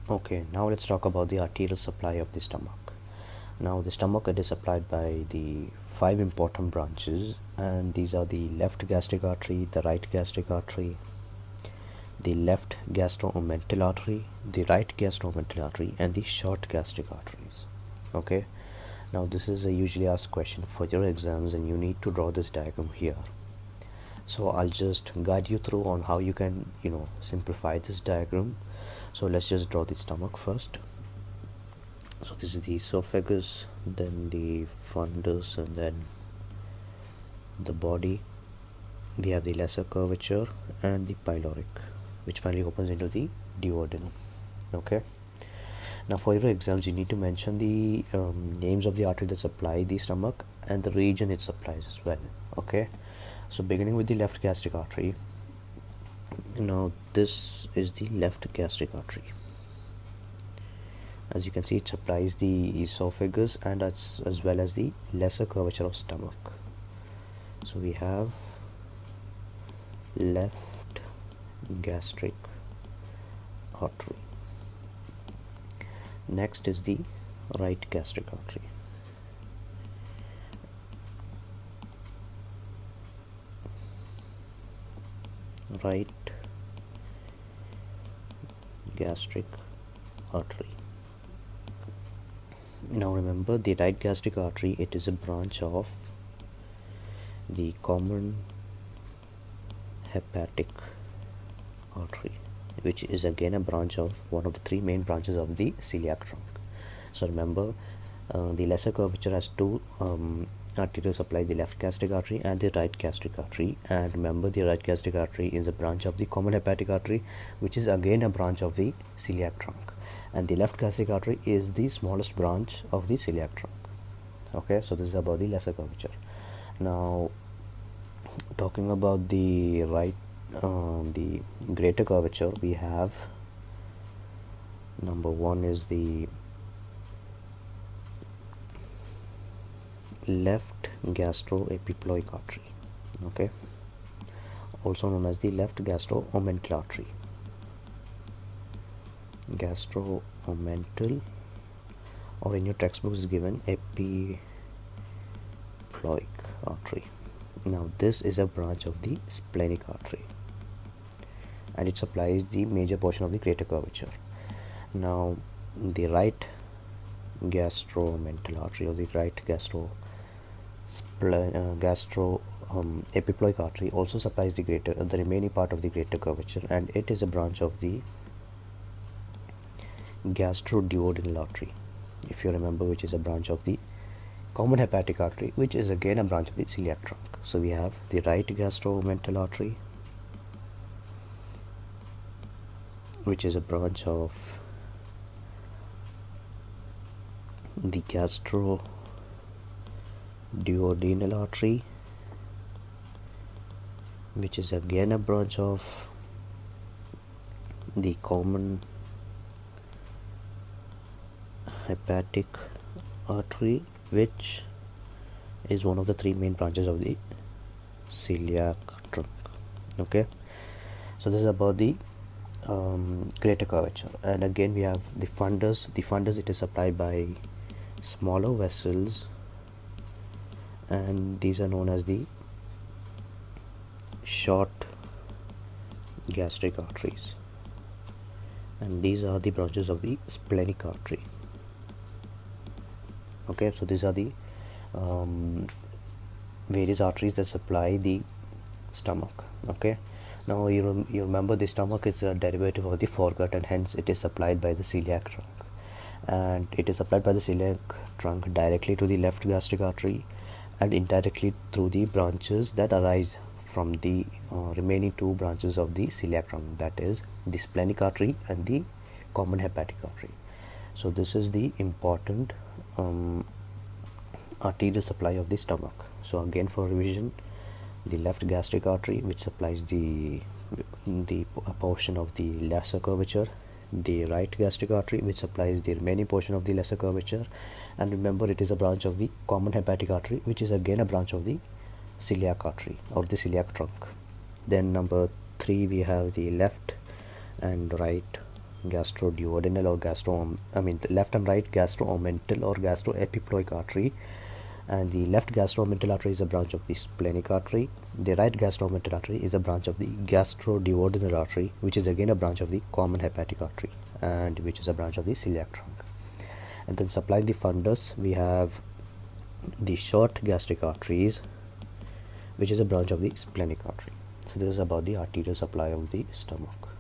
Okay, now let's talk about the arterial supply of the stomach. Now the stomach, it is supplied by the five important branches, and these are the left gastric artery, the right gastric artery, the left gastroomental artery, the right gastroomental artery, and the short gastric arteries. Okay, now this is a usually asked question for your exams, and you need to draw this diagram here. So I'll just guide you through on how you can simplify this diagram. So let's just draw the stomach first. So this is the esophagus, then the fundus, and then the body. We have the lesser curvature and the pyloric, which finally opens into the duodenum. Okay, now for your exams you need to mention the names of the artery that supply the stomach and the region it supplies as well. Okay, so beginning with the left gastric artery. Now this is the left gastric artery. As you can see, it supplies the esophagus and as well as the lesser curvature of stomach. So we have left gastric artery. Next is the right gastric artery. Right gastric artery. Now remember, the right gastric artery, it is a branch of the common hepatic artery, which is again a branch of one of the three main branches of the celiac trunk. So remember, the lesser curvature has two arteries supply, the left gastric artery and the right gastric artery. And remember, the right gastric artery is a branch of the common hepatic artery, which is again a branch of the celiac trunk. And the left gastric artery is the smallest branch of the celiac trunk. Okay, so this is about the lesser curvature. Now talking about the right the greater curvature, we have number one is the left gastroepiploic artery. Okay, also known as the left gastroomental artery. Gastroomental, or in your textbook is given epiploic artery. Now this is a branch of the splenic artery, and it supplies the major portion of the greater curvature. Now the right gastromental artery, or the right gastroepiploic artery, also supplies the remaining part of the greater curvature, and it is a branch of the gastroduodenal artery, if you remember, which is a branch of the common hepatic artery, which is again a branch of the celiac trunk. So we have the right gastromental artery, which is a branch of the gastroduodenal artery, which is again a branch of the common hepatic artery, which is one of the three main branches of the celiac trunk. Okay, so this is about the greater curvature. And again we have the fundus. The fundus, it is supplied by smaller vessels, and these are known as the short gastric arteries, and these are the branches of the splenic artery. Okay, so these are the various arteries that supply the stomach. Okay, now you remember the stomach is a derivative of the foregut, and hence it is supplied by the celiac trunk, and it is supplied by the celiac trunk directly to the left gastric artery and indirectly through the branches that arise from the remaining two branches of the celiac trunk, that is the splenic artery and the common hepatic artery. So this is the important arterial supply of the stomach. So again, for revision, the left gastric artery, which supplies the portion of the lesser curvature, the right gastric artery, which supplies the remaining portion of the lesser curvature, and remember, it is a branch of the common hepatic artery, which is again a branch of the celiac artery or the celiac trunk. Then number 3, we have the left and right gastroduodenal or the left and right gastroomental or gastroepiploic artery, and the left gastroomental artery is a branch of the splenic artery. The right gastroomental artery is a branch of the gastroduodenal artery, which is again a branch of the common hepatic artery, and which is a branch of the celiac trunk. And then supplying the fundus, we have the short gastric arteries, which is a branch of the splenic artery. So this is about the arterial supply of the stomach.